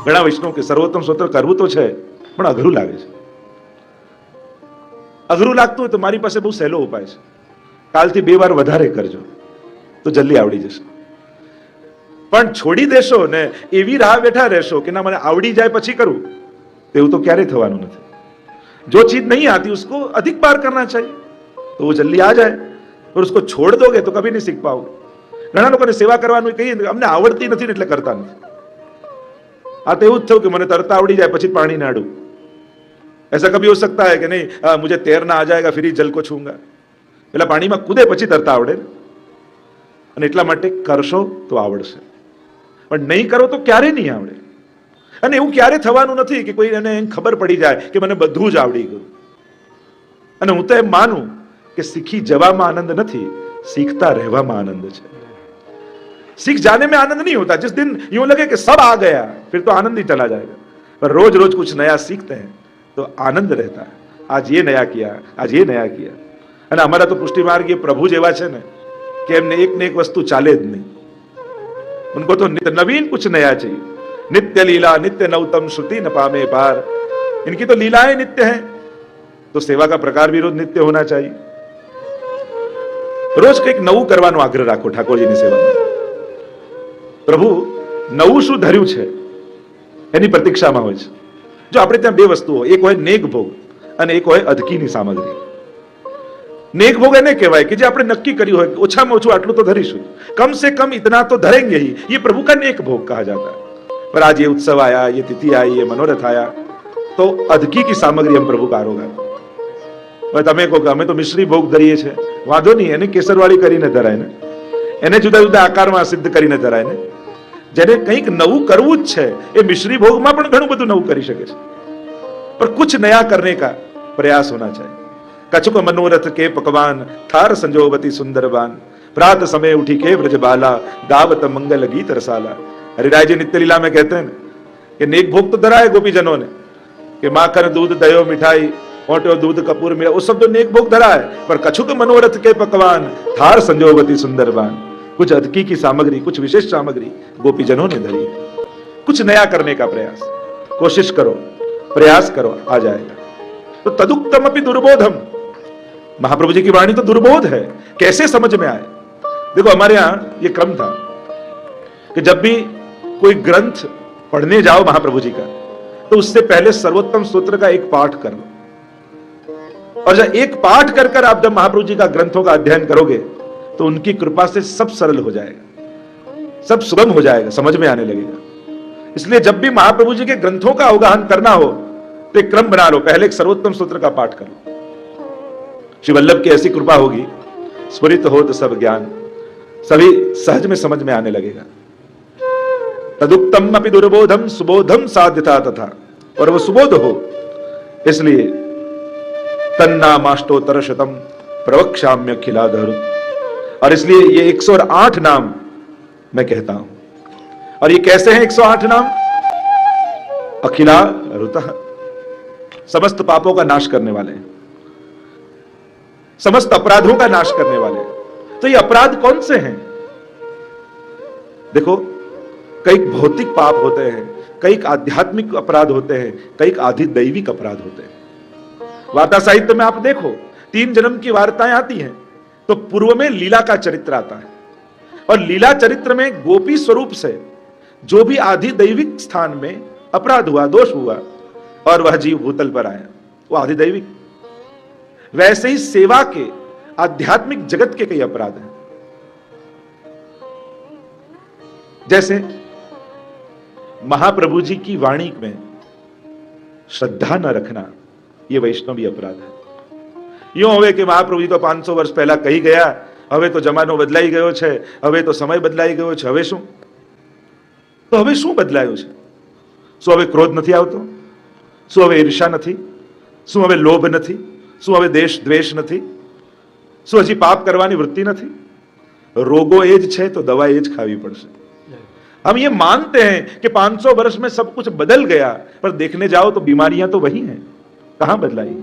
ઘણા વૈષ્ણવ કે સર્વોત્તમ સ્તોત્ર કરવું તો છે પણ અઘરું લાગે છે. અઘરું લાગતું હોય તો મારી પાસે બહુ સહેલો ઉપાય છે. કાલથી 2 વાર વધારે કરજો તો જલ્દી આવડી જશે. પણ છોડી દેશો ને એવી રાહ બેઠા રહેશો કે ના મને આવડી જાય પછી કરું, એવું તો ક્યારેય થવાનું નથી. जो चीज नहीं आती उसको अधिक बार करना चाहिए तो वो जल्दी आ जाए, और उसको छोड़ दोगे तो कभी नहीं सीख पाओगे. ઘણા લોકોને સેવા કરવાનું કહીએ અમને આવડતી નથી એટલે કરતા નથી. આ તો એવું જ થયું કે મને તરતા આવડી જાય પછી પાણી ના અડું. ऐसा कभी हो सकता है कि नहीं मुझे तैरना आ जाएगा फिर ही जल को छूंगा. પેલા પાણીમાં કૂદે પછી તરતા આવડે, અને એટલા માટે કરશો તો આવડશે, પણ નહીં કરો તો ક્યારેય નહીં આવડે. અને એવું ક્યારે થવાનું નથી કે કોઈ એને ખબર પડી જાય કે મને બધું જ આવડી ગયું. અને હું તો એમ માનું કે શીખી જવામાં આનંદ નથી, सीखता રહેવામાં આનંદ છે. सीख जाने में आनंद नहीं होता. जिस दिन यूं लगे कि सब आ गया फिर तो आनंद ही चला जाएगा. पर रोज रोज कुछ नया सीखते हैं तो आनंद रहता है. आज ये नया किया, आज ये नया किया. અને અમારા તો પુષ્ટિ માર્ગ એ પ્રભુ જ એવા છે ને કે એમને એક ને એક વસ્તુ ચાલે જ નહીં. उनको तो नित्य नवीन कुछ नया चाहिए. नित्य लीला नित्य नवतम श्रुति न पामे पार. इनकी तो लीलाएं नित्य हैं, तो सेवा का प्रकार भी रोज नित्य होना चाहिए. રોજ કંઈક નવું કરવાનો આગ્રહ રાખો ઠાકોરજીની સેવામાં. પ્રભુ નવું શું ધર્યું છે એની પ્રતીક્ષામાં હોય છે. જો આપણે ત્યાં 2 વસ્તુઓ, એક હોય નેક ભોગ અને એક હોય અધકીની સામગ્રી. नेक भोग એને કહેવાય કે જે આપણે નક્કી કર્યું હોય ઓછામાં ઓછું આટલું તો ધરીશું, कम से कम इतना तो धरेंगे ही. ये प्रभु का नेक भोग कहा जाता है. पर आज ये उत्सव आया, ये तिथि आई, ये मनोरथ आया, तो अधकी की सामग्री हम प्रभु का आरोगा. તમે કહો કે અમે તો મિશ્રી ભોગ ધરીએ છે, વાંધો નહીં, એને કેસરવાળી કરીને ધરાય ને, એને જુદા જુદા આકારમાં સિદ્ધ કરીને ધરાય ને. જેને કંઈક નવું કરવું જ છે એ મિશ્રી ભોગમાં પણ ઘણું બધું નવું કરી શકે છે, पर कुछ नया करने का प्रयास होना चाहिए. कछुक मनोरथ के पकवान थार संजोवती सुंदरबान. प्रात समय उठी के ब्रज बाला गावत मंगल गीत रसाला. हरिराय जी नित्य लीला में कहते हैं कि नेक भोग तो धरा है गोपीजनों ने कि माखन दूध दयो मिठाई ओटो दूध कपूर मिला, वो सब तो नेक भोग धरा है. पर कछुक मनोरथ के पकवान थार संजोवती सुंदरबान. कुछ अधकी की सामग्री, कुछ विशेष सामग्री गोपीजनों ने धरी. कुछ नया करने का प्रयास, कोशिश करो, प्रयास करो, आ जाएगा. तो तदुक्तम अपि दुर्बोधम. महाप्रभु जी की वाणी तो दुर्बोध है, कैसे समझ में आए. देखो हमारे यहां ये क्रम था कि जब भी कोई ग्रंथ पढ़ने जाओ महाप्रभु जी का तो उससे पहले सर्वोत्तम स्तोत्र का एक पाठ कर लो. और जब एक पाठ कर कर आप जब महाप्रभु जी का ग्रंथों का अध्ययन करोगे तो उनकी कृपा से सब सरल हो जाएगा, सब सुगम हो जाएगा, समझ में आने लगेगा. इसलिए जब भी महाप्रभु जी के ग्रंथों का अवगाहन करना हो तो एक क्रम बना लो. पहले एक सर्वोत्तम स्तोत्र का पाठ करो. श्री वल्लभ की ऐसी कृपा होगी, स्फुरित हो तो सब ज्ञान, सभी सहज में समझ में आने लगेगा. तदुक्तम अपि दुर्बोधम सुबोधम साध्यता तथा. और वो सुबोध हो, इसलिए तन्नामाष्टोत्तर शतम प्रवक्ष्याम्य खिलाधर. और इसलिए ये 108 नाम मैं कहता हूं. और ये कैसे हैं 108 नाम? अखिला रुतः, समस्त पापों का नाश करने वाले हैं, समस्त अपराधों का नाश करने वाले हैं. तो ये अपराध कौन से हैं? देखो, कई भौतिक पाप होते हैं, कई आध्यात्मिक अपराध होते हैं, कई आधिदैविक अपराध होते हैं. वार्ता साहित्य में आप देखो 3 जन्म की वार्ताएं आती हैं तो पूर्व में लीला का चरित्र आता है, और लीला चरित्र में गोपी स्वरूप से जो भी आधिदैविक स्थान में अपराध हुआ, दोष हुआ, और वह जीव भूतल पर आया, वो आधिदैविक. वैसे ही सेवा के आध्यात्मिक जगत के कई अपराध हैं. जैसे महाप्रभु जी की वाणी में श्रद्धा न रखना, यह वैष्णवी अपराध है. यूं હવે કે મહાપ્રભુજી તો 500 વર્ષ પહેલા કહી ગયા, હવે તો જમાનો બદલાઈ ગયો છે, હવે તો સમય બદલાઈ ગયો છે, હવે શું? તો હવે શું બદલાયું છે? શું હવે ક્રોધ નથી આવતો? શું હવે ઈર્ષા નથી? શું હવે લોભ નથી? શું હવે દેશ દ્વેષ નથી? શું હજી પાપ કરવાની વૃત્તિ નથી? રોગો એ જ છે તો દવા એ જ ખાવી પડશે. हम ये मानते हैं कि 500 वर्ष में सब कुछ बदल गया, पर देखने जाओ तो बीमारियां तो वही हैं, कहां बदलाई?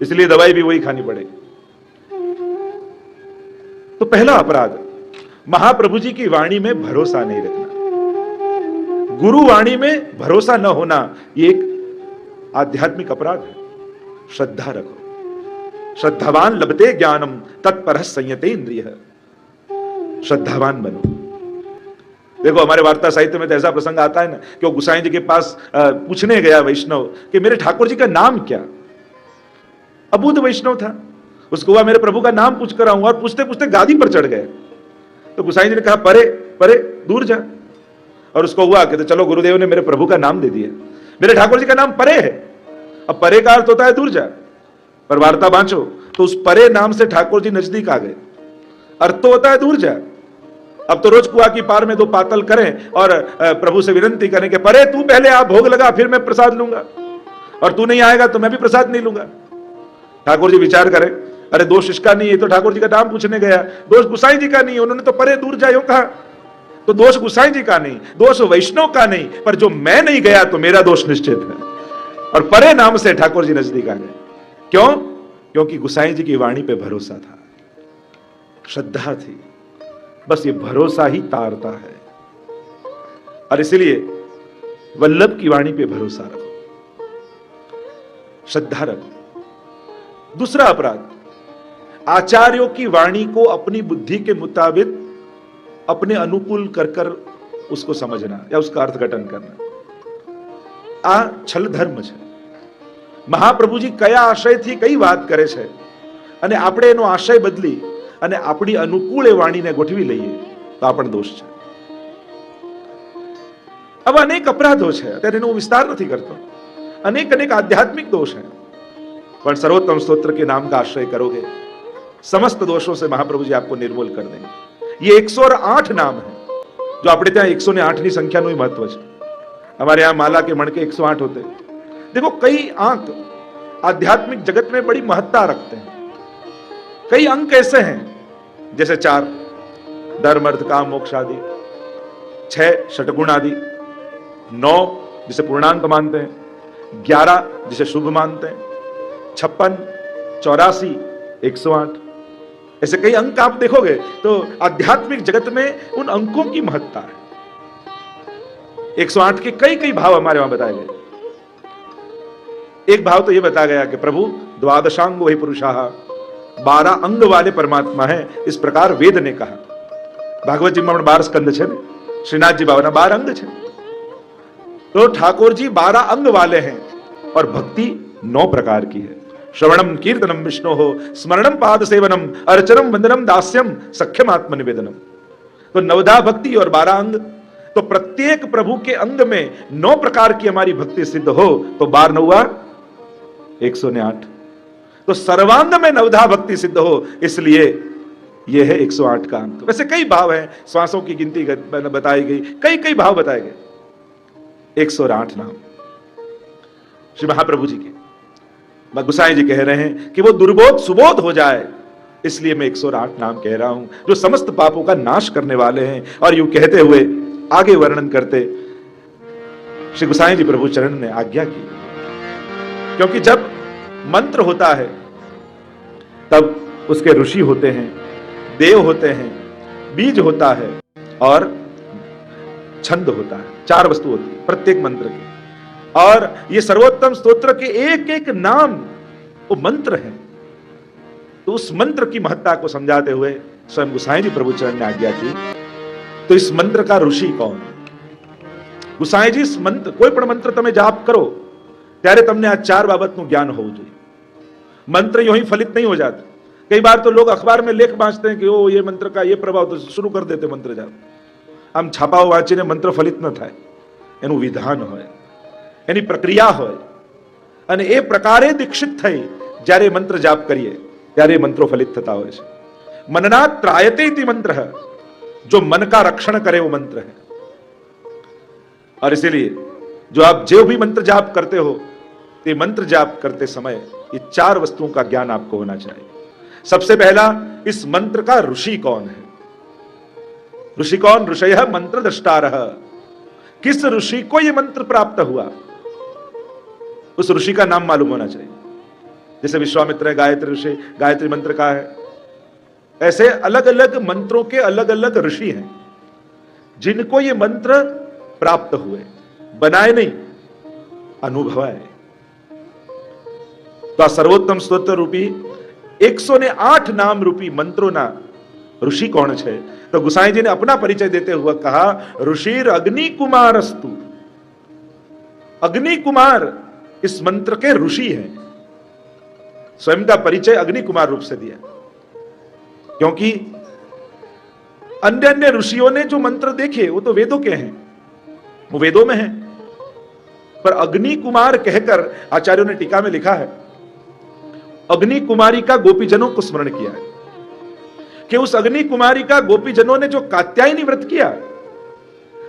इसलिए दवाई भी वही खानी पड़ेगी. तो पहला अपराध, महाप्रभु जी की वाणी में भरोसा नहीं रखना. गुरुवाणी में भरोसा न होना ये एक आध्यात्मिक अपराध है। श्रद्धा रखो। श्रद्धावान लभते ज्ञानम तत्पर संयते इंद्रिय। श्रद्धावान बनो। देखो हमारे वार्ता साहित्य में तो ऐसा प्रसंग आता है ना कि वो गुसाई जी के पास पूछने गया वैष्णव कि मेरे ठाकुर जी का नाम क्या। अबूझ वैष्णव था, उसको हुआ मेरे प्रभु का नाम पूछ कर आऊं, और पूछते पूछते गादी पर चढ़ गए। तो गुसाई जी ने कहा परे परे दूर जा। और उसको हुआ कि तो चलो गुरुदेव ने मेरे प्रभु का नाम दे दिया, मेरे ठाकुर जी का नाम परे है। अब परे का अर्थ होता है दूर जा, पर वार्ता बांचो तो उस परे नाम से ठाकुर जी नजदीक आ गए। अर्थ तो होता है दूर जा। अब तो रोज कुआ की पार में 2 पातल करें और प्रभु से विनती करें कि परे तू पहले आप भोग लगा, फिर मैं प्रसाद लूंगा, और तू नहीं आएगा तो मैं भी प्रसाद नहीं लूंगा। ठाकुर जी विचार करें, अरे दोष इसका नहीं है, तो ठाकुर जी का नाम पूछने गया, दोष गुसाई जी का नहीं, उन्होंने तो परे दूर जाओ कहा, तो दोष गुसाई जी का नहीं, दोष वैष्णव का नहीं, पर जो मैं नहीं गया तो मेरा दोष निश्चित है। और परे नाम से ठाकुर जी नजदीक आ गए। क्यों? क्योंकि गुसाई जी की वाणी पे भरोसा था, श्रद्धा थी। बस ये भरोसा ही तारता है। और इसलिए वल्लभ की वाणी पे भरोसा रखो, श्रद्धा रखो। दूसरा अपराध, आचार्यों की वाणी को अपनी बुद्धि के मुताबिक अपने अनुकूल कर कर उसको समझना या उसका अर्थघटन करना, आ छल धर्म છે। મહાપ્રભુજી કયા આશયથી કઈ વાત કરે છે અને આપણે એનો આશય બદલી અને આપણી અનુકૂળ એ વાણીને ગોઠવી લઈએ તો આપણ દોષ છે। अब अनेक अपराधो છે, અત્યારે એનો વિસ્તાર નથી કરતો। अनेक अनेक आध्यात्मिक दोष हैं, पर सर्वोत्तम स्तोत्र के नाम का आश्रय करोगे, समस्त दोषों से महाप्रभु जी आपको निर्मूल कर देंगे। ये 108 नाम है, जो આપણે ત્યાં 108 ની સંખ્યાનું મહત્વ છે। हमारे यहाँ माला के मणके 108 होते हैं। देखो कई अंक आध्यात्मिक जगत में बड़ी महत्ता रखते हैं। कई अंक ऐसे हैं जैसे 4 धर्म अर्थ काम मोक्ष आदि, 6 षटगुण आदि, 9 जिसे पूर्णांक मानते हैं, 11 जिसे शुभ मानते हैं, 56, 84, 108, ऐसे कई अंक आप देखोगे तो आध्यात्मिक जगत में उन अंकों की महत्ता है। 108 के कई कई भाव हमारे वहां बताए गए। एक भाव तो यह बताया गया कि प्रभु द्वादशांग वही पुरुषाः, 12 अंग वाले परमात्मा है, इस प्रकार वेद ने कहा। भागवत जी में 12 स्कंद है, श्रीनाथ जी बाबा 12 अंग है। तो ठाकुर जी 12 अंग वाले हैं और भक्ति 9 प्रकार की है। श्रवणम कीर्तनम विष्णु हो, स्मरणम पाद सेवनम, अर्चनम वंदनम दास्यम, सख्यम आत्मनिवेदनम। तो 9 भक्ति और 12 अंग। तो प्रत्येक प्रभु के अंग में 9 प्रकार की हमारी भक्ति सिद्ध हो तो 12 9 108। तो सर्वांग में 9 भक्ति सिद्ध हो, इसलिए यह है 108 का अंक। वैसे कई भाव हैं, श्वासों की गिनती बताई गई, कई कई भाव बताए गए। 108 नाम श्री महाप्रभु जी के। गुसाई जी कह रहे हैं कि वो दुर्बोध सुबोध हो जाए, इसलिए मैं 108 नाम कह रहा हूं, जो समस्त पापों का नाश करने वाले हैं। और यूं कहते हुए आगे वर्णन करते श्री गुसाई जी प्रभु चरण ने आज्ञा की, क्योंकि जब मंत्र होता है तब उसके ऋषि होते हैं, देव होते हैं, बीज होता है और छंद होता है। 4 वस्तु होती है प्रत्येक मंत्र की। और ये सर्वोत्तम स्तोत्र के एक एक नाम वो मंत्र है। तो उस मंत्र की महत्ता को समझाते हुए स्वयं गुसाई जी प्रभु चरण ने आज्ञा की। तो इस मंत्र का ऋषि कौन? गुसाई जी इस मंत्र, कोई पण मंत्र તમે જાપ કરો ત્યારે તમને આ 4 બાબતનું જ્ઞાન હોવું જોઈએ। मंत्र यूं ही फलित नहीं हो जाता। कई बार तो लोग अखबार में लेख बांचते हैं कि ओ ये मंत्र का ये प्रभाव, तो शुरू कर देते मंत्र जाप। આમ છાપાઓ વાંચીને મંત્ર ફલિત ન થાય, એનું વિધાન હોય, એની પ્રક્રિયા હોય, અને એ પ્રકારે દીક્ષિત થઈ જ્યારે મંત્ર જાપ કરીએ ત્યારે મંત્રો ફલિત થતા હોય છે। मननात् त्रायते इति मंत्र है, जो मन का रक्षण करे वो मंत्र है। और इसीलिए जो आप जो भी मंत्र जाप करते हो, ये मंत्र जाप करते समय ये 4 वस्तुओं का ज्ञान आपको होना चाहिए। सबसे पहला, इस मंत्र का ऋषि कौन है? ऋषि कौन? ऋषयः मंत्र दृष्टारः। किस ऋषि को यह मंत्र प्राप्त हुआ, उस ऋषि का नाम मालूम होना चाहिए। जैसे विश्वामित्र है, गायत्री ऋषि, गायत्री मंत्र का है। ऐसे अलग अलग मंत्रों के अलग अलग ऋषि हैं जिनको ये मंत्र પ્રાપ્ત હુએ, બનાય નહીં, અનુભવાય. તો આ સર્વોત્તમ સ્તોત્ર રૂપી 108 नाम रूपी मंत्रों ना ऋषि कौन है? तो गुसाई जी ने अपना परिचय देते हुए कहा, ऋषिर अग्नि कुमार अस्तु. अग्नि कुमार इस मंत्र के ऋषि हैं. स्वयं का परिचय अग्नि कुमार रूप से दिया, क्योंकि अन्य अन्य ऋषियों ने जो मंत्र देखे वो तो वेदों के हैं, वो वेदों में हैं, पर अग्नि कुमार कहकर आचार्यों ने टीका में लिखा है, अग्नि कुमारी का गोपीजनों को स्मरण किया है कि उस अग्नि कुमारी का गोपीजनों ने जो कात्यायनी व्रत किया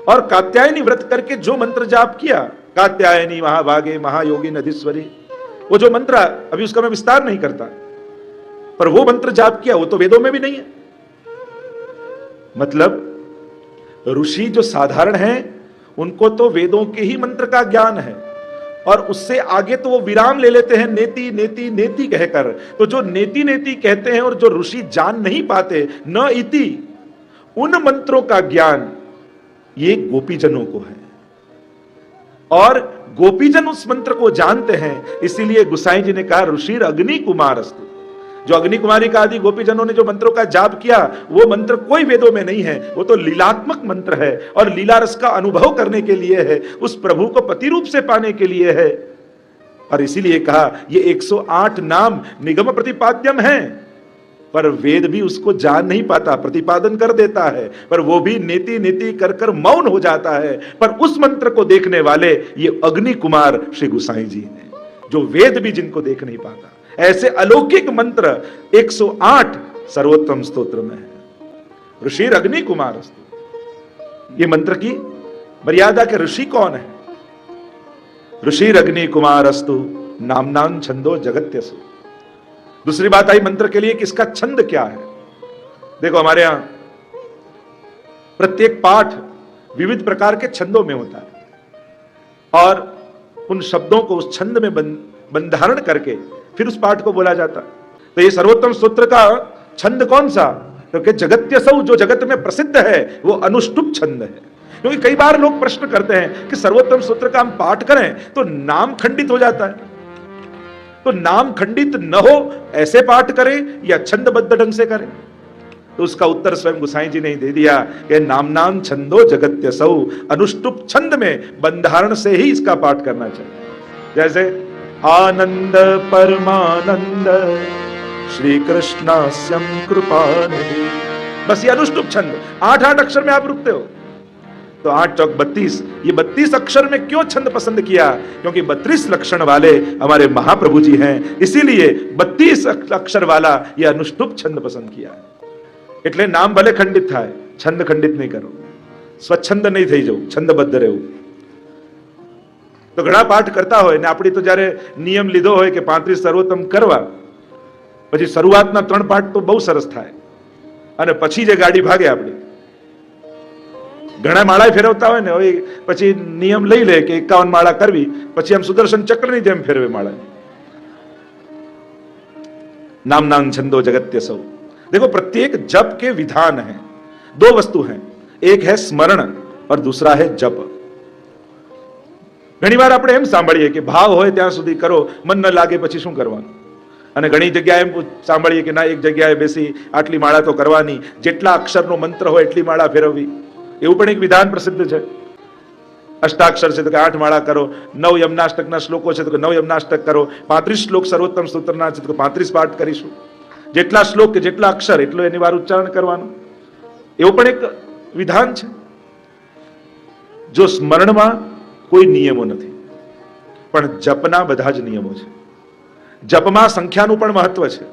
और कात्यायनी व्रत करके जो मंत्र जाप किया, कात्यायनी महाभागे महायोगी नधीश्वरी, वो जो मंत्र, अभी उसका मैं विस्तार नहीं करता, पर वो मंत्र जाप किया वो तो वेदों में भी नहीं है. मतलब ऋषि जो साधारण हैं उनको तो वेदों के ही मंत्र का ज्ञान है, और उससे आगे तो वो विराम ले लेते हैं नेति नेति नेति कहकर. तो जो नेति नेति कहते हैं और जो ऋषि जान नहीं पाते, न इति, उन मंत्रों का ज्ञान ये गोपीजनों को है, और गोपीजन उस मंत्र को जानते हैं. इसीलिए गुसाई जी ने कहा ऋषिर अग्नि कुमार अस्तु. जो अग्नि कुमारी का आदि गोपीजनों ने जो मंत्रों का जाप किया वो मंत्र कोई वेदों में नहीं है, वो तो लीलात्मक मंत्र है और लीला रस का अनुभव करने के लिए है, उस प्रभु को पति रूप से पाने के लिए है. और इसीलिए कहा ये 108 नाम निगम प्रतिपाद्यम है, पर वेद भी उसको जान नहीं पाता, प्रतिपादन कर देता है, पर वो भी नेति नेति कर कर मौन हो जाता है. पर उस मंत्र को देखने वाले ये अग्नि कुमार श्री गुसाई जी हैं, जो वेद भी जिनको देख नहीं पाता. ऐसे अलौकिक मंत्र 108 सर्वोत्तम स्तोत्र में है. ऋषिर अग्नि कुमार अस्तु, ये मंत्र की मर्यादा के ऋषि कौन है? ऋषिर अग्नि कुमार अस्तु नामनां छंदो जगत्यसु. दूसरी बात आई मंत्र के लिए कि इसका छंद क्या है. देखो हमारे यहां प्रत्येक पाठ विविध प्रकार के छंदों में होता है, और उन शब्दों को उस छंद में बंधारण करके फिर उस पाठ को बोला जाता. तो ये सर्वोत्तम स्तोत्र का छंद कौन सा? क्योंकि जगत्यसौ, जो जगत में प्रसिद्ध है, वो अनुष्टुप छंद है. क्योंकि कई बार लोग प्रश्न करते हैं कि सर्वोत्तम स्तोत्र का हम पाठ करें तो नाम खंडित हो जाता है, तो नाम खंडित न हो ऐसे पाठ करें या छंदबद्ध ढंग से करें? तो उसका उत्तर स्वयं गुसाई जी ने दे दिया कि नामनाम छंदो जगत्यसौ, अनुष्टुप छंद में बंधारण से ही इसका पाठ करना चाहिए. जैसे आनंद परमानंद श्री कृष्णास्यम कृपानिधि, बस ये अनुष्टुप छंद 8-8 अक्षर में आप रुकते हो. तो 8 चौक 32, ये 32 अक्षर में क्यों छंद पसंद किया? क्योंकि 32 लक्षण वाले हमारे महाप्रभु जी हैं, इसीलिए 32 अक्षर वाला ये अनुष्टुप छंद पसंद किया. એટલે નામ ભલે ખંડિત થાય, છંદ ખંડિત નહીં કરો, સ્વચ્છંદ નહીં થઈ જવું, છંદબદ્ધ રહેવું. તો ઘણા પાઠ કરતા હોય ને આપણી તો જ્યારે નિયમ લીધો હોય કે 35 સર્વોત્તમ કરવા, પછી શરૂઆતના 3 પાઠ તો બહુ સરસ થાય અને પછી જે ગાડી ભાગે આપણી. ઘણા માળા ફેરવતા હોય ને, હવે પછી નિયમ લઈ લે કે 51 માળા કરવી, પછી આમ સુદર્શન ચક્રની જેમ ફેરવે માળા. नामनां छंदो जगत्यसौ. देखो प्रत्येक जप के विधान हैं. 2 वस्तु हैं, एक है स्मरण और दूसरा है जप. ઘણી વાર આપણે એમ સાંભળીએ કે ભાવ હોય ત્યાં સુધી કરો, મન ન લાગે પછી શું કરવાનું. અને ઘણી જગ્યાએ એમ સાંભળીએ કે ના, એક જગ્યાએ બેસી આટલી માળા તો કરવાની, જેટલા અક્ષરનો મંત્ર હોય એટલી માળા ફેરવવી. એવું પણ એક વિધાન પ્રસિદ્ધ છે. અષ્ટાક્ષર છે તો કે 8 માળા કરો, 9 યમનાષ્ટકના શ્લોકો છે તો કે 9 યમનાષ્ટક કરો, 35 શ્લોક સર્વોત્તમ સ્તોત્રના છે તો કે 35 પાઠ કરીશું. જેટલા શ્લોક કે જેટલા અક્ષર એટલું એની વાર ઉચ્ચારણ કરવાનું, એવું પણ એક વિધાન છે. જો સ્મરણમાં કોઈ નિયમો નથી, પણ જપના બધા જ નિયમો છે. જપમાં સંખ્યાનું પણ મહત્વ છે,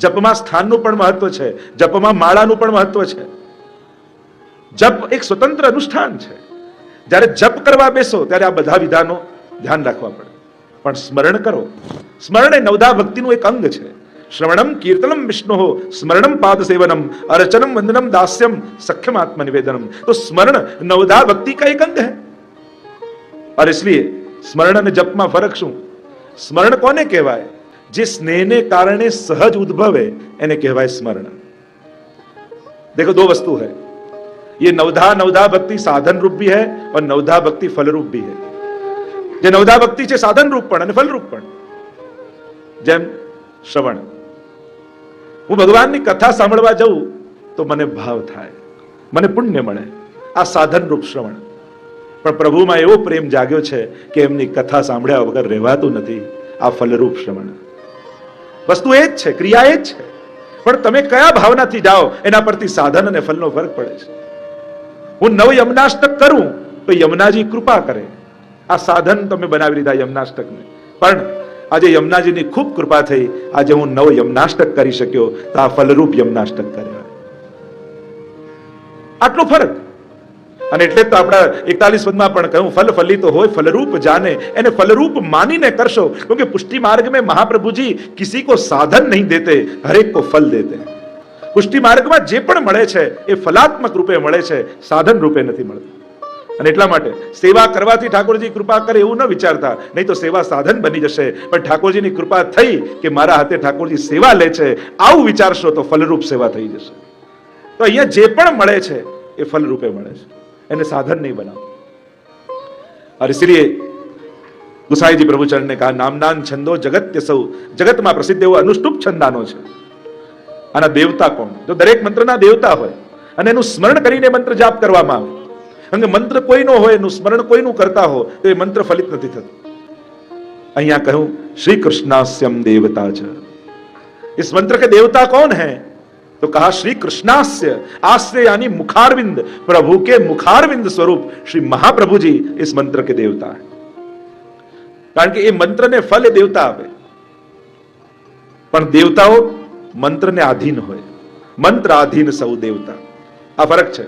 જપમાં સ્થાનનું પણ મહત્વ છે, જપમાં માળાનું પણ મહત્વ છે. જપ એક સ્વતંત્ર અનુષ્ઠાન છે. જ્યારે જપ કરવા બેસો ત્યારે આ બધા વિધાનો ધ્યાન રાખવા પડે. પણ સ્મરણ કરો, સ્મરણ એ નવધા ભક્તિનું એક અંગ છે. श्रवणम कीर्तनम विष्णु हो, स्मरणम पाद सेवनम, अर्चनम वंदनम दास्यम, सख्यम आत्मनिवेदनम. तो स्मरण नवधा भक्ति का एक अंग है. और इसलिए स्मरण અને જપમાં ફરક શું? સ્મરણ કોને કહેવાય? જે સ્નેહને કારણે સહજ ઉદ્ભવે એને કહેવાય સ્મરણ. देखो 2 वस्तु है. ये नवधा नवधा भक्ति साधन रूप भी है और नवधा भक्ति फल रूप भी है. જે નવધા ભક્તિ છે સાધન રૂપ પણ અને ફલ રૂપ પણ. જેમ શ્રવણ, હું ભગવાનની કથા સાંભળવા જાઉં તો મને ભાવ થાય, મને પુણ્ય મળે, આ સાધન રૂપ શ્રવણ. પણ પ્રભુમાં એવો પ્રેમ જાગ્યો છે કે એમની કથા સાંભળ્યા વગર રહેવાતું નથી, આ ફલરૂપ શ્રવણ. વસ્તુ એ જ છે, ક્રિયા એ જ છે, પણ તમે કયા ભાવનાથી જાઓ એના પરથી સાધન અને ફલનો ફરક પડે છે. હું નવ યમનાષ્ટક કરું તો યમુનાજી કૃપા કરે, આ સાધન તમે બનાવી લીધા યમનાષ્ટકને, પણ આજે યમુનાજીની ખૂબ કૃપા થઈ, આજે હું નવ યમનાષ્ટક કરી શક્યો તો આ ફલરૂપ યમનાષ્ટક કર્યો. આટલો ફરક. અને એટલે તો આપણા 41 પદમાં પણ કહ્યું, ફલ ફલિત હોય ફલરૂપ જાને, એને ફલરૂપ માનીને કરશો. क्योंकि पुष्टि मार्ग में महाप्रभु जी किसी को साधन नहीं देते, हरेक को फल देते. પુષ્ટિ માર્ગમાં જે પણ મળે છે એ ફલાત્મક રૂપે મળે છે, સાધન રૂપે નથી મળતું. અને એટલા માટે સેવા કરવાથી ઠાકોરજી કૃપા કરે એવું ન વિચારતા, નહીં તો સેવા સાધન બની જશે. પણ ઠાકોરજીની કૃપા થઈ કે મારા હાથે ઠાકોરજી સેવા લે છે, આવું વિચારશો તો ફલરૂપ સેવા થઈ જશે. તો અહીંયા જે પણ મળે છે એ ફલ રૂપે મળે છે, એને સાધન नहीं बनाओ. और इसलिए गुसाई जी प्रभुचरण ने कहा, नामनान छंदो जगत्य सौ, जगत में प्रसिद्ध एवो अनुष्टुप छंदानो છે. આના દેવતા કોણ? જો દરેક મંત્રના દેવતા હોય અને એનું સ્મરણ કરીને મંત્ર જાપ કરવામાં આવે. કારણ કે મંત્ર કોઈનો હોય, એનું સ્મરણ કોઈનું કરતા હો તો એ મંત્ર ફલિત નથી થતું. અહીંયા કહ્યું શ્રી કૃષ્ણાસ્યમ દેવતા છે. इस मंत्र के देवता कौन है? तो कहा श्री कृष्णास्य, आश्रय यानी मुखारविंद, प्रभु के मुखारविंद स्वरूप श्री महाप्रभु जी इस मंत्र के देवता है. કારણ કે એ મંત્રને ફલ એ દેવતા આપે, પણ દેવતાઓ મંત્રને આધીન હોય. મંત્ર આધીન સૌ દેવતા, આ ફરક છે.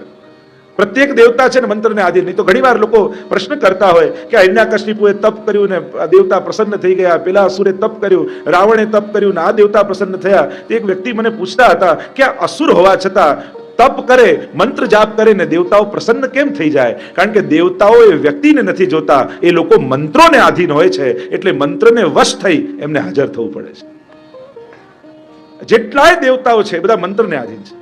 પ્રત્યેક દેવતા છે ને મંત્રને આધીન. નહીં તો ઘણીવાર લોકો પ્રશ્ન કરતા હોય કે હિરણ્યકશિપુએ તપ કર્યું ને આ દેવતા પ્રસન્ન થઈ ગયા, પેલા અસુરે તપ કર્યું, રાવણે તપ કર્યું ને આ દેવતા પ્રસન્ન થયા. એક વ્યક્તિ મને પૂછતા હતા કે આ અસુર હોવા છતાં તપ કરે, મંત્ર જાપ કરે ને દેવતાઓ પ્રસન્ન કેમ થઈ જાય? કારણ કે દેવતાઓ એ વ્યક્તિને નથી જોતા, એ લોકો મંત્રોને આધીન હોય છે, એટલે મંત્રને વશ થઈ એમને હાજર થવું પડે છે. જેટલાય દેવતાઓ છે બધા મંત્રને આધીન છે,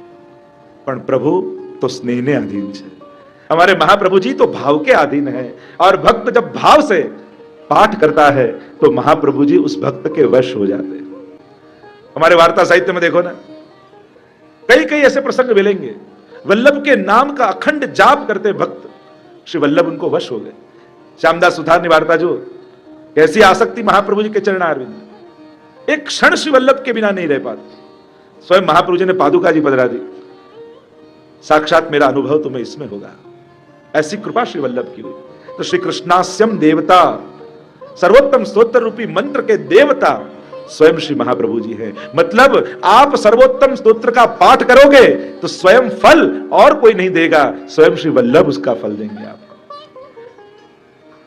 પણ પ્રભુ तो स्नेह ने अधीन है. हमारे महाप्रभु जी तो भाव के अधीन है, और भक्त जब भाव से पाठ करता है तो महाप्रभु जी उस भक्त के वश हो जाते हैं. हमारे वार्ता साहित्य में देखो ना, कई कई ऐसे प्रसंग मिलेंगे, वल्लभ के नाम का अखंड जाप करते भक्त, श्री वल्लभ उनको वश हो गए. श्यामदास सुथार की वार्ता जो, कैसी आसक्ति महाप्रभु जी के चरणारविंद, एक क्षण श्री वल्लभ के बिना नहीं रह पाते. स्वयं महाप्रभु जी ने पादुका जी पधरा दी, साक्षात मेरा अनुभव तुम्हें इसमें होगा. ऐसी कृपा श्री वल्लभ की हुई. तो श्री कृष्णास्यम देवता, सर्वोत्तम स्तोत्र रूपी मंत्र के देवता स्वयं श्री महाप्रभु जी है. मतलब आप सर्वोत्तम स्तोत्र का पाठ करोगे तो स्वयं फल और कोई नहीं देगा, स्वयं श्री वल्लभ उसका फल देंगे आपको.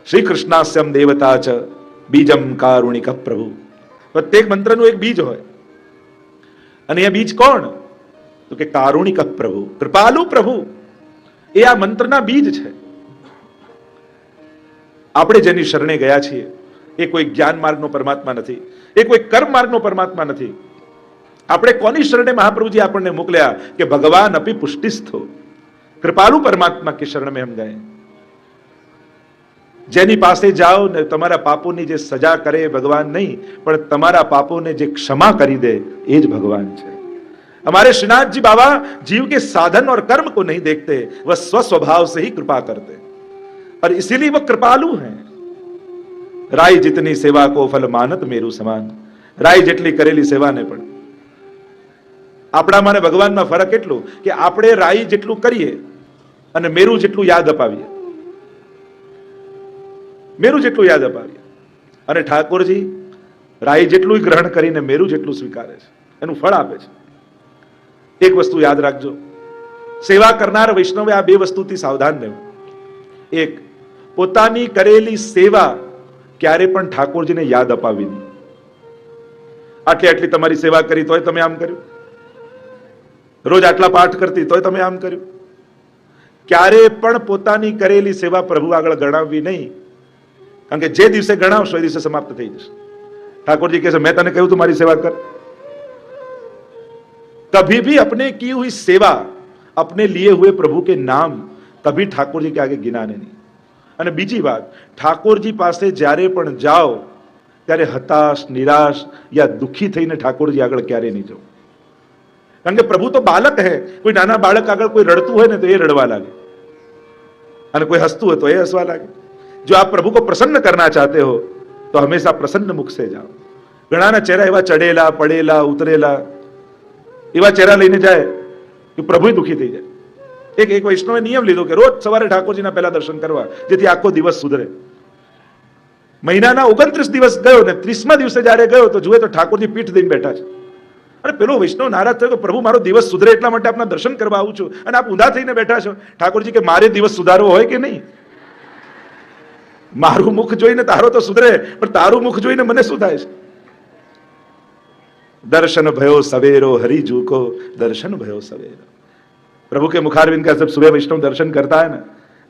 श्री कृष्णास्यम देवता च बीजम कारुणिक प्रभु. प्रत्येक मंत्रનું એક બીજ હોય, અને એ બીજ કોણ? તો કે કારુણિક પ્રભુ, કૃપાલુ પ્રભુ. એ આ મંત્રના બીજ છે. આપણે જેની શરણે ગયા છીએ એ કોઈ જ્ઞાન માર્ગનો પરમાત્મા નથી, એ કોઈ કર્મ માર્ગનો પરમાત્મા નથી. આપણે કોની શરણે મહાપ્રભુજી આપણને મોકલ્યા કે ભગવાન અપી પુષ્ટિસ્થો, કૃપાલુ પરમાત્મા की शरण में हम गए. જેની પાસે જાઓ ને તમારા પાપોની જે સજા કરે ભગવાન નહીં, પણ તમારા પાપોને જે ક્ષમા કરી દે એ જ ભગવાન છે. हमारे श्रीनाथ जी बाबा जीव के साधन और कर्म को नहीं देखते, वह स्वस्वभाव से ही कृपा करते, और इसीलिए वह कृपालु हैं. राय जितनी सेवा को फल मानत मेरु समान. राय જેટલી કરેલી સેવાને પણ આપણામાં ને ભગવાનમાં ફરક એટલો કે આપણે રાઈ જેટલું કરીએ અને મેરુ જેટલું યાદ અપાવીએ, મેરુ જેટલું યાદ અપાવીએ, અને ઠાકોરજી રાઈ જેટલું ગ્રહણ કરીને મેરુ જેટલું સ્વીકારે છે, એનું ફળ આપે છે. એક વસ્તુ યાદ રાખજો, સેવા કરનાર વૈષ્ણવે આ બે વસ્તુથી સાવધાન રહેવું. એક, પોતાની કરેલી સેવા ક્યારે પણ ઠાકોરજીને યાદ અપાવી નહીં. આટલી આટલી તમારી સેવા કરી તોય તમે આમ કર્યું, રોજ આટલા પાઠ કરતી તોય તમે આમ કર્યું. ક્યારે પણ પોતાની કરેલી સેવા પ્રભુ આગળ ગણાવવી નહીં, કારણ કે જે દિવસે ગણાવશો એ દિવસે સમાપ્ત થઈ જશે. ઠાકોરજી કહે છે મેં તને કહ્યું તું મારી સેવા કર. कभी भी अपने की हुई सेवा अपने लिए हुए प्रभु के नाम कभी ठाकुर जी के आगे गिनाने नहीं. અને બીજી વાત, ઠાકોરજી પાસે જ્યારે પણ જાઓ ત્યારે હતાશ, નિરાશ યા દુઃખી થઈને ઠાકોરજી આગળ ક્યારે નહીં જાઓ. કારણ કે પ્રભુ તો બાલક હે. કોઈ નાના બાળક આગળ કોઈ રડતું હોય ને તો એ રડવા લાગે, અને કોઈ હસતું હોય તો એ હસવા લાગે. જો આપ પ્રભુ को प्रसन्न करना चाहते हो तो हमेशा प्रसन्न मुख से जाओ. ઘણાના ચહેરા એવા ચડેલા, પડેલા, ઉતરેલા, એવા ચહેરા લઈને જાય કે પ્રભુ દુઃખી થઈ જાય. એક વૈષ્ણવે નિયમ લીધો કે રોજ સવારે ઠાકોરજીના પહેલા દર્શન કરવા, જેથી આખો દિવસ સુધરે. મહિનાના 29 દિવસ ગયો ને 30મા દિવસે જ્યારે ગયો તો જુએ તો ઠાકોરજી પીઠ દઈને બેઠા છે. અને પેલો વૈષ્ણવ નારાજ થયો કે પ્રભુ મારો દિવસ સુધરે એટલા માટે આપના દર્શન કરવા આવું છું અને આપ ઊંધા થઈને બેઠા છો. ઠાકોરજી કે મારે દિવસ સુધારવો હોય કે નહીં? મારું મુખ જોઈને તારો તો સુધરે, પણ તારું મુખ જોઈને મને શું થાય છે? दर्शन भयो सवेरो हरिजू को दर्शन भयो सवेरो. प्रभु के मुखारविंद का जब सुबह वैष्णव दर्शन करता है ना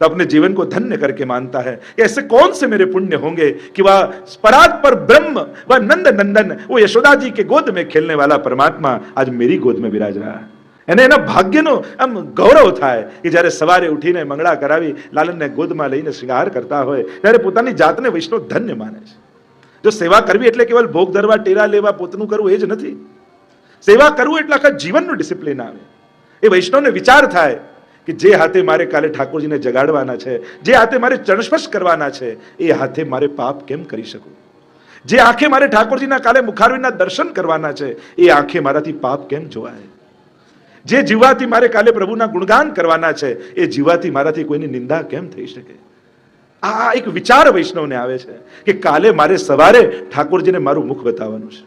तो अपने जीवन को धन्य करके मानता है कि ऐसे कौन से मेरे पुण्य होंगे कि वह परात पर ब्रह्म, वह नंद नंदन, वो यशोदा जी के गोद में खेलने वाला परमात्मा आज मेरी गोद में विराज रहा है. એને એના ભાગ્યનો આમ ગૌરવ થાય કે જ્યારે સવારે ઉઠીને મંગળા કરાવી લાલનને ગોદમાં લઈને શૃંગાર કરતા હોય ત્યારે પોતાની જાતને વૈષ્ણવ ધન્ય માને છે. જો સેવા કરવી એટલે કેવલ ભોગ ધરવા, ટેરા લેવા, પોતનું કરવું એ જ નથી. સેવા કરવું એટલે આખા જીવનનું ડિસિપ્લિન આવે. એ વૈષ્ણવને વિચાર થાય કે જે હાથે મારે કાલે ઠાકોરજીને જગાડવાના છે, જે હાથે મારે ચરણસ્પર્શ કરવાના છે, એ હાથે મારે પાપ કેમ કરી શકું? જે આંખે મારે ઠાકોરજીના કાલે મુખારવિંદના દર્શન કરવાના છે, એ આંખે મારાથી પાપ કેમ જોવાય? જે જીવાથી મારે કાલે પ્રભુના ગુણગાન કરવાના છે, એ જીવાથી મારાથી કોઈની નિંદા કેમ થઈ શકે? આ એક વિચાર વૈષ્ણવને આવે છે કે કાલે મારે સવારે ઠાકોરજીને મારું મુખ બતાવવાનું છે.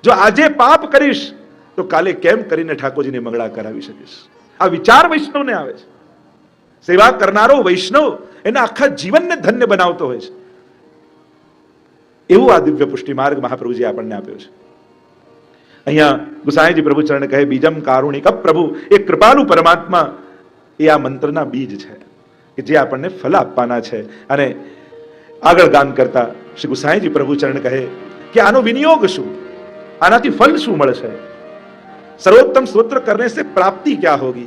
જો આજે પાપ કરીશ તો કાલે કેમ કરીને ઠાકોરજીને મંગળા કરાવી શકીશ? આ વિચાર વૈષ્ણવને આવે છે. સેવા કરનારો વૈષ્ણવ એના આખા જીવનને ધન્ય બનાવતો હોય છે. એવું આ દિવ્ય પુષ્ટિ માર્ગ મહાપ્રભુજી આપણને આપ્યો છે. અહીંયા ગુસાઈજી પ્રભુ ચરણ કહે બીજમ કારુણિક પ્રભુ, એ કૃપાલુ પરમાત્મા એ આ મંત્રના બીજ છે કે જે આપણને ફલ આપવાના છે. અને આગળ ગાન કરતા શ્રી ગુસાઈજી પ્રભુ ચરણ કહે કે આનો વિનિયોગ શું, આનાથી ફલ શું મળશે? सर्वोत्तम स्तोत्र करने से प्राप्ति क्या होगी?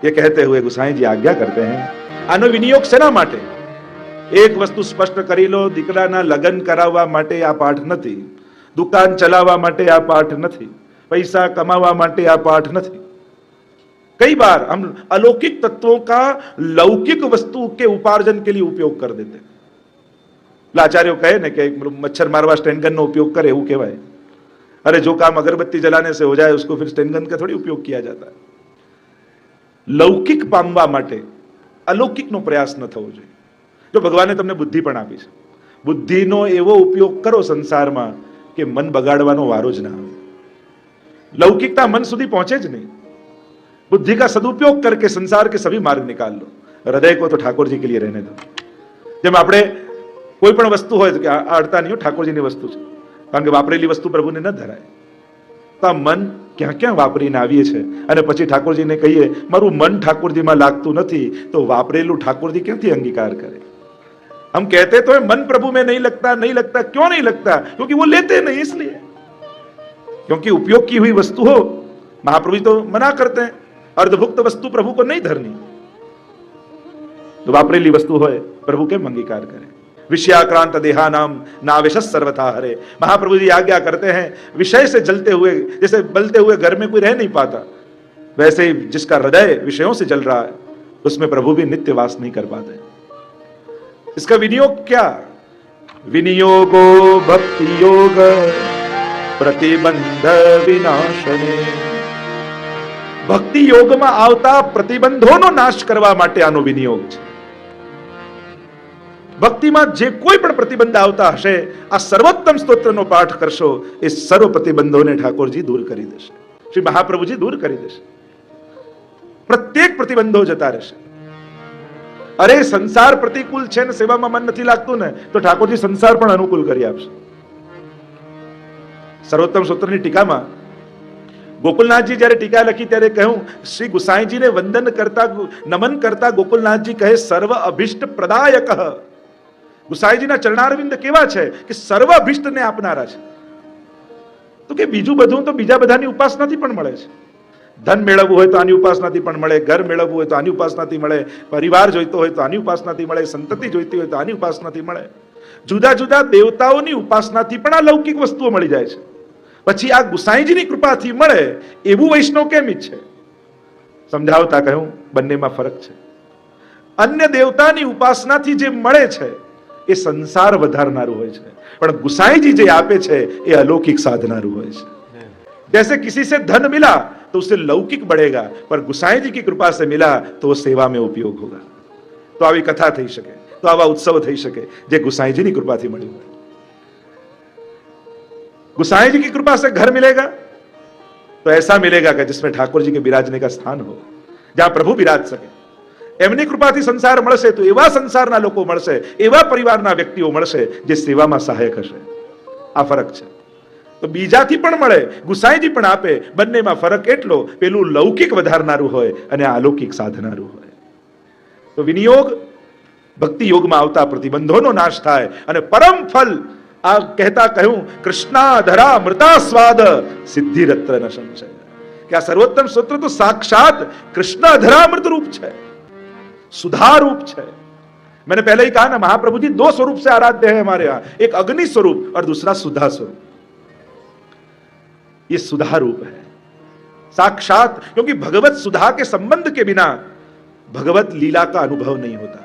ये कहते हुए गुसाई जी आज्ञा करते हैं આનો વિનિયોગ શેના માટે? એક વસ્તુ સ્પષ્ટ કરી લો, દીકરાના લગ્ન કરાવવા માટે આ પાઠ નથી, દુકાન ચલાવવા માટે આ પાઠ નથી, पैसा कमावा માટે આ પાઠ નથી. कई बार हम अलौकिक तत्वों का लौकिक वस्तु के उपार्जन के लिए उपयोग कर देते हैं. आचार्यों कहे ना कि मच्छर मारवा स्टेन गन નો उपयोग करे એવું કહેવાય. अरे जो काम अगरबत्ती जलाने से हो जाए उसको फिर स्टेन गन का थोड़ी उपयोग किया जाता है. लौकिक पामवा માટે अलौकिकનો પ્રયાસ ન થવો જોઈએ. જો ભગવાને તમને બુદ્ધિ પણ આપી છે, બુદ્ધિનો એવો ઉપયોગ કરો સંસારમાં કે મન બગાડવાનો વારો જ ના આવે. लौकिकता मन સુધી પહોંચે જ નહીં. बुद्धि का सदुपयोग करके संसार के सभी मार्ग निकाल लो. हृदय को तो ठाकुर जी के लिए रहने दो. જેમ આપણે કોઈ પણ વસ્તુ હોય કે આ અડતા નહીં, ઠાકોરજીની વસ્તુ છે, કારણ કે વાપરેલી વસ્તુ પ્રભુને ન ધરાય. તો આ મન ક્યાં ક્યાં વાપરીને આવીએ છે અને પછી ઠાકોરજીને કહીએ મારું મન ઠાકોરજીમાં લાગતું નથી, તો વાપરેલું ઠાકોરજી ક્યાંથી અંગીકાર કરે? हम कहते तो मन प्रभु में नहीं लगता, नहीं लगता. क्यों नहीं लगता? क्योंकि वो लेते नहीं, इसलिए. क्योंकि उपयोग की हुई वस्तु हो, महाप्रभु तो मना करते हैं, अर्धभुक्त वस्तु प्रभु को नहीं धरनी. तो वापरेली वस्तु होए प्रभु के अंगीकार करे. विषयाक्रांत देहानाम नावेश सर्वथा हरे. महाप्रभु जी आज्ञा करते हैं विषय से जलते हुए, जैसे बलते हुए घर में कोई रह नहीं पाता, वैसे ही जिसका हृदय विषयों से जल रहा है उसमें प्रभु भी नित्य वास नहीं कर पाते. इसका विनियोग क्या? विनियोगो भक्ति योग प्रतिबंध विनाशने. ભક્તિ યોગમાં આવતા પ્રતિબંધોનો નાશ કરવા માટે આનો વિનિયોગ છે. ભક્તિમાં જે કોઈ પણ પ્રતિબંધ આવતા હશે, આ સર્વોત્તમ સ્તોત્રનો પાઠ કરશો, એ સર્વ પ્રતિબંધોને ઠાકોરજી દૂર કરી દેશે, શ્રી મહાપ્રભુજી દૂર કરી દેશે. પ્રત્યેક પ્રતિબંધો જતા રહેશે. અરે સંસાર પ્રતિકૂળ છે ને સેવામાં મન નથી લાગતું ને, તો ઠાકોરજી સંસાર પણ અનુકૂળ કરી આપશે. સર્વોત્તમ સ્તોત્રની ટીકામાં ગોકુલનાથજી જ્યારે ટીકા લખી ત્યારે કહ્યું, શ્રી ગુસાઈજીને વંદન કરતા, નમન કરતા ગોકુલનાથજી કહે સર્વ અભિષ્ટ પ્રદાયક. ગુસાઈજીના ચરણારવિંદ કેવા છે કે સર્વ અભિષ્ટને આપનારા છે. તો કે બીજું બધું તો બીજા બધાની ઉપાસનાથી પણ મળે છે. ધન મેળવવું હોય તો આની ઉપાસનાથી પણ મળે, ઘર મેળવવું હોય તો આની ઉપાસનાથી મળે, પરિવાર જોઈતો હોય તો આની ઉપાસનાથી મળે, સંતતિ જોઈતી હોય તો આની ઉપાસનાથી મળે. જુદા જુદા દેવતાઓની ઉપાસનાથી પણ આ લૌકિક વસ્તુઓ મળી જાય છે. પછી આ ગુસાઈજીની કૃપાથી મળે એવું વૈષ્ણવ કેમ ઈચ્છે? સમજાવતા કહ્યું બંનેમાં ફરક છે. અન્ય દેવતાની ઉપાસનાથી જે મળે છે એ સંસાર વધારનારું હોય છે, પણ ગુસાईजी જે આપે છે એ अलौकिक साधनारू હોય છે. जैसे किसी से धन मिला तो उससे लौकिक बढ़ेगा, पर गुसाईजी की कृपा से मिला तो वो सेवा में उपयोग होगा. तो આવી કથા થઈ શકે, તો આવા ઉત્સવ થઈ શકે જે ગુસાईजीની કૃપાથી મળ્યું હોય. गुसाईजी की कृपा से घर मिलेगा तो ऐसा मिलेगा कि जिसमें ठाकुर जी के विराजने का स्थान हो, जहां प्रभु विराज सके. એમની કૃપાથી સંસાર મળશે તો એવા સંસારના લોકો મળશે, એવા પરિવારના વ્યક્તિઓ મળશે જે સેવામાં સહાયક હશે. આ ફરક છે. તો બીજાથી પણ મળે, ગુસાઈજી પણ આપે, બંનેમાં ફરક એટલો, પેલું લૌકિક વધારનારું હોય અને આ અલૌકિક સાધનારું હોય. તો વિનિયોગ ભક્તિ યોગમાં આવતા પ્રતિબંધોનો નાશ થાય અને પરમ ફલ આ કહેતા કહ્યું કૃષ્ણાધરા મૃતા સ્વાદ સિદ્ધિ રત્ર ન સંશય, કે આ સર્વોત્તમ સ્તોત્ર તો સાક્ષાત કૃષ્ણાધરા મૃત रूप છે, सुधा रूप है. मैंने पहले ही कहा ना, महाप्रभु जी दो स्वरूप से आराध्य है हमारे यहां, एक अग्नि स्वरूप और दूसरा सुधा स्वरूप. ये सुधा रूप है साक्षात, क्योंकि भगवत सुधा के संबंध के बिना भगवत लीला का अनुभव नहीं होता,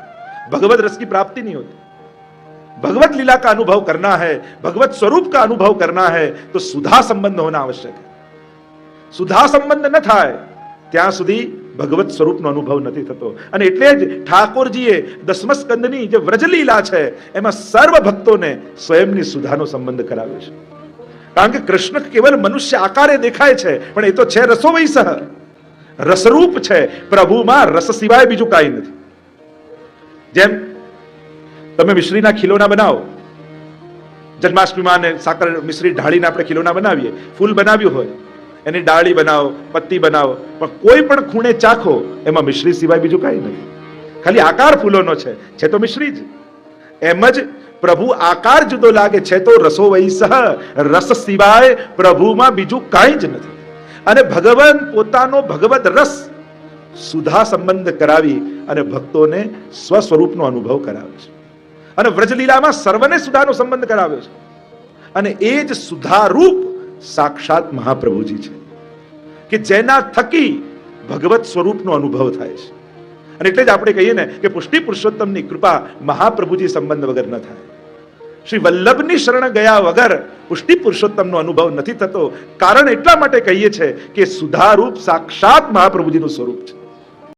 भगवत रस की प्राप्ति नहीं होती. भगवत लीला का अनुभव करना है, भगवत स्वरूप का अनुभव करना है तो सुधा संबंध होना आवश्यक है. सुधा संबंध न થાય ત્યાં સુધી ભગવત સ્વરૂપનો અનુભવ નથી થતો. અને એટલે જ ઠાકોરજીએ દસમ સ્કંદની જે વ્રજલીલા છે એમાં સર્વ ભક્તોને સ્વયંની સુધાનો સંબંધ કરાવ્યો છે. કારણ કે કૃષ્ણ કેવલ મનુષ્ય આકારે દેખાય છે, પણ એ તો છે રસોવૈસહ, રસરૂપ છે. પ્રભુમાં રસ સિવાય બીજું કાંઈ નથી. જેમ તમે મિશ્રીના ખીલોના બનાવો, જન્માષ્ટમીમાં સાકર મિશ્રી ઢાળીને આપણે ખીલોના બનાવીએ, ફૂલ બનાવ્યું હોય એની ડાળી બનાવો, પત્તી બનાવો, પણ કોઈ પણ ખૂણે ચાખો એમાં મિશ્રી સિવાય બીજું કાંઈ નથી, ખાલી આકાર ફૂલોનો છે તો મિશ્રી જ. એમ જ પ્રભુ આકાર જુદો લાગે છે તો રસો વૈસહ, રસ સિવાય પ્રભુમાં બીજું કાંઈ જ નથી. અને ભગવાન પોતાનો ભગવત રસ સુધા સંબંધ કરાવી અને ભક્તોને સ્વસ્વરૂપનો અનુભવ કરાવે છે. અને વ્રજલીલામાં સર્વને સુધાનો સંબંધ કરાવ્યો છે. અને એ જ સુધારૂપ સાક્ષાત મહાપ્રભુજી છે કે જેના થકી ભગવત સ્વરૂપનો અનુભવ થાય છે. અને એટલે જ આપણે કહીએ ને કે પુષ્ટિ પુરુષોત્તમની કૃપા મહાપ્રભુજી સંબંધ વગર ન થાય. શ્રી વલ્લભની શરણ ગયા વગર પુષ્ટિ પુરુષોત્તમનો અનુભવ નથી થતો. કારણ એટલા માટે કહીએ છે કે સુધારૂપ સાક્ષાત મહાપ્રભુજીનું સ્વરૂપ છે.